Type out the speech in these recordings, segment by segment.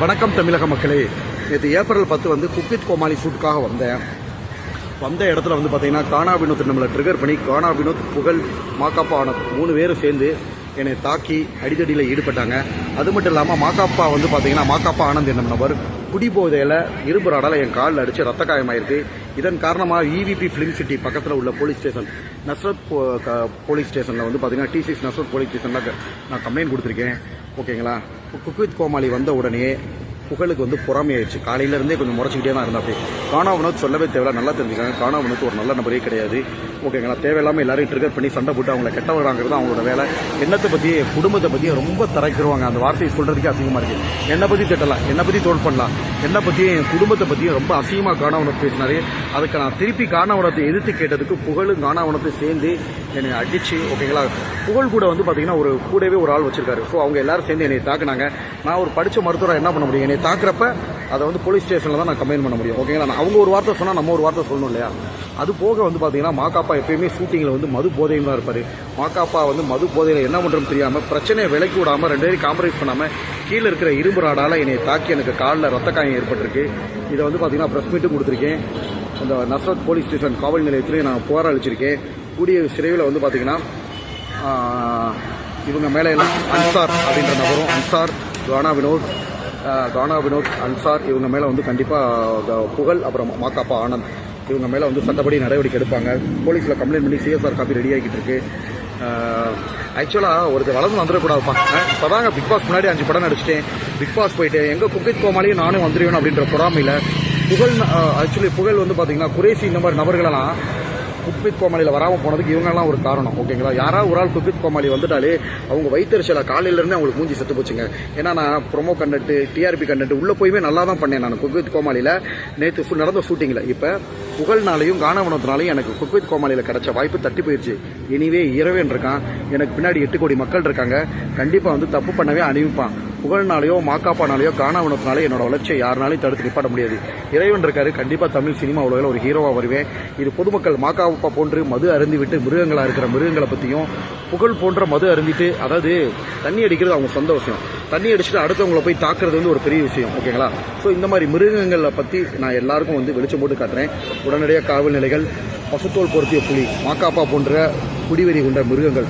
வணக்கம் தமிழக மக்களே. நேற்று ஏப்ரல் 10 வந்து குக் வித் கோமாளி ஷூட்டுக்காக வந்த இடத்துல வந்து பார்த்தீங்கன்னா கானா வினோத் நம்மளை ட்ரிகர் பண்ணி கானா வினோத், புகழ், மாக்காப்பா ஆனந்த் 3 பேரும் சேர்ந்து என்னை தாக்கி அடிதடியில் ஈடுபட்டாங்க. அது மட்டும் இல்லாமல் மாக்காப்பா வந்து பார்த்தீங்கன்னா மாக்காப்பா ஆனந்த் என்னும் நபர் குடிபோதையில் இரும்பு ராடால் என் காலில் அடித்து ரத்த காயமாயிருக்கு. இதன் காரணமாக இவிபி ஃபிலிம் சிட்டி பக்கத்தில் உள்ள போலீஸ் ஸ்டேஷன் நஸ்ரத் போலீஸ் ஸ்டேஷனில் வந்து பார்த்தீங்கன்னா T6 நஸ்ரத் போலீஸ் ஸ்டேஷனில் நான் கம்ப்ளைண்ட் கொடுத்துருக்கேன். ஓகேங்களா. குக் வித் கோமாளி வந்த உடனே புகழுக்கு வந்து பொறாமையாயிடுச்சு. காலையிலேருந்தே கொஞ்சம் முறைச்சிக்கிட்டே தான் இருந்தா. அப்படி கானா வினோத் சொல்லவே தேவையில்ல, நல்லா தெரிஞ்சுக்காங்க. கானா வினோத் ஒரு நல்ல நபரே கிடையாது. ஓகேங்களா. தேவையில்லாமல் எல்லாரையும் ட்ரிகர் பண்ணி சண்டை போட்டு அவங்கள கெட்டவராங்கிறது அவங்களோட வேலை. என்னத்தை பற்றி, குடும்பத்தை பற்றி ரொம்ப தரைக்கிறவாங்க. அந்த வார்த்தையை சொல்கிறதுக்கே அசிங்கமாக இருக்குது. என்னை பற்றி திட்டலாம், என்னை பற்றி தோல் பண்ணலாம், என்னை பற்றியும் என் குடும்பத்தை பற்றியும் ரொம்ப அசிங்கமாக கானா வினோத் பேசினாரு. அதுக்கு நான் திருப்பி கானா வினோத்தை எதிர்த்து கேட்டதுக்கு புகழும் கானா வினோத்தையும் சேர்ந்து என்னை அடிச்சு, ஓகேங்களா. புகழ் கூட வந்து பார்த்தீங்கன்னா கூடவே ஒரு ஆள் வச்சிருக்காரு. ஸோ அவங்க எல்லாரும் சேர்ந்து என்னை தாக்குனாங்க. நான் ஒரு படித்த மருத்துவராக என்ன பண்ண முடியும்? என்னை தாக்குறப்ப அதை வந்து போலீஸ் ஸ்டேஷனில் தான் நான் கம்ப்ளைண்ட் பண்ண முடியும். ஓகேங்களா. அவங்க ஒரு வார்த்தை சொன்னால் நம்ம ஒரு வார்த்தை சொல்லணும் இல்லையா. அது போக வந்து பார்த்தீங்கன்னா மாக்காப்பா எப்பயுமே ஷூட்டிங்கில் வந்து மது போதையில் தான் இருப்பார். மாக்காப்பா வந்து மது போதையில் என்ன பண்ணுறோம் தெரியாமல் பிரச்சனையை விலக்கி விடாமல் 2 பேரும் காம்ப்ரமைஸ் பண்ணாமல் கீழே இருக்கிற இரும்பு ராடால் என்னை தாக்கி எனக்கு காலில் ரத்த காயம் ஏற்பட்டிருக்கு. இதை வந்து பார்த்தீங்கன்னா ப்ரெஸ் மீட்டும் கொடுத்துருக்கேன். அந்த நஸ்ரத் போலீஸ் ஸ்டேஷன் காவல் நிலையத்திலையும் நான் புகார் அளிச்சிருக்கேன். கூடிய விரைவில் வந்து பார்த்தீங்கன்னா இவங்க மேலே எல்லாம் அன்சார் அப்படின்ற நபரும், அன்சார், கானா வினோத், அன்சார் இவங்க மேலே வந்து கண்டிப்பாக புகழ் அப்புறம் மாக்காப்பா ஆனந்த் இவங்க மேலே வந்து சட்டப்படி நடவடிக்கை எடுப்பாங்க. போலீஸில் கம்ப்ளைண்ட் பண்ணி CSR காப்பி ரெடி ஆகிட்டு இருக்கு. ஆக்சுவலாக ஒருத்தர் வளர்ந்து வந்துடக்கூடாதுப்பா. இப்போ தாங்க பிக் பாஸ் முன்னாடி 5 படம் நடிச்சிட்டேன். பிக் பாஸ் போயிட்டு எங்கே குக் வித் கோமாளியும் நானும் வந்துடுவேன் அப்படின்ற பொறாமையில் புகழ் வந்து பார்த்தீங்கன்னா குரேசி இந்த மாதிரி நபர்களெல்லாம் குக் வித் கோமாளியில் வராமல் போனதுக்கு இவங்கெல்லாம் ஒரு காரணம். ஓகேங்களா. யாராவது ஒரு ஆள் குக் வித் கோமாளி வந்துட்டாலே அவங்க வயிற்றுச்சல காலையிலேருந்து அவங்களுக்கு மூஞ்சி செத்து போச்சுங்க. ஏன்னா நான் ப்ரொமோ கண்டென்ட், TRP கண்டென்ட் உள்ளே போயுமே நல்லா தான் பண்ணேன் நான் குக் வித் கோமாளியில். நேற்று நடந்த ஷூட்டிங்கில் இப்போ புகழ்னாலையும் கானா வினோத்னாலையும் எனக்கு குக் வித் கோமாளியில் கிடைச்ச வாய்ப்பு தட்டி போயிடுச்சு. இனிவே இரவேன் இருக்கான். எனக்கு பின்னாடி 8 கோடி மக்கள் இருக்காங்க. கண்டிப்பாக வந்து தப்பு பண்ணவே அணிவிப்பான். புகழ்னாலேயோ மாக்காப்பானாலேயோ கானா வினோத்னாலே என்னோட வளர்ச்சியை யாருனாலையும் தடுத்து நிப்பாட்ட முடியாது. இறைவன் இருக்காரு. கண்டிப்பாக தமிழ் சினிமா உலகில் ஒரு ஹீரோவாக வருவேன். இது பொதுமக்கள் மாக்காப்பா போன்று மது அருந்திவிட்டு மிருகங்களாக இருக்கிற மிருகங்களை பற்றியும், புகழ் போன்ற மது அருந்திட்டு, அதாவது தண்ணி அடிக்கிறது அவங்க சொந்த விஷயம், தண்ணி அடிச்சுட்டு அடுத்தவங்களை போய் தாக்குறது வந்து ஒரு பெரிய விஷயம். ஓகேங்களா. ஸோ இந்த மாதிரி மிருகங்களை பற்றி நான் எல்லாருக்கும் வந்து வெளிச்சம் போட்டு காட்டுறேன். உடனடியாக காவல் நிலைகள், பசுத்தோல் பொருத்திய புலி, மாக்காப்பா போன்ற குடிவெறி கொண்ட மிருகங்கள்,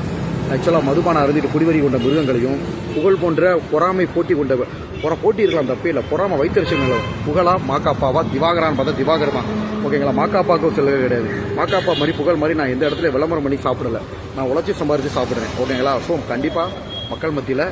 ஆக்சுவலாக மதுபானம் அருந்திட்டு குடிவெறி கொண்ட மிருகங்களையும், புகழ் போன்ற பொறாமை போட்டி இருக்கலாம், தப்பே இல்லை. பொறாமை வைத்தறிச்சவங்கள புகழா மாக்காப்பாவா திவாகரான்னு பார்த்தா திவாகர் தான். ஓகேங்களா. மாக்காப்பாவுக்கும் செல்லவே கிடையாது. மாக்காப்பா மாதிரி புகழ் மாதிரி நான் எந்த இடத்துல விளம்பரம் பண்ணி சாப்பிடல. நான் உழைச்சி சம்பாரித்து சாப்பிட்றேன். ஓகேங்களா. ஸோ கண்டிப்பாக மக்கள் மத்தியில்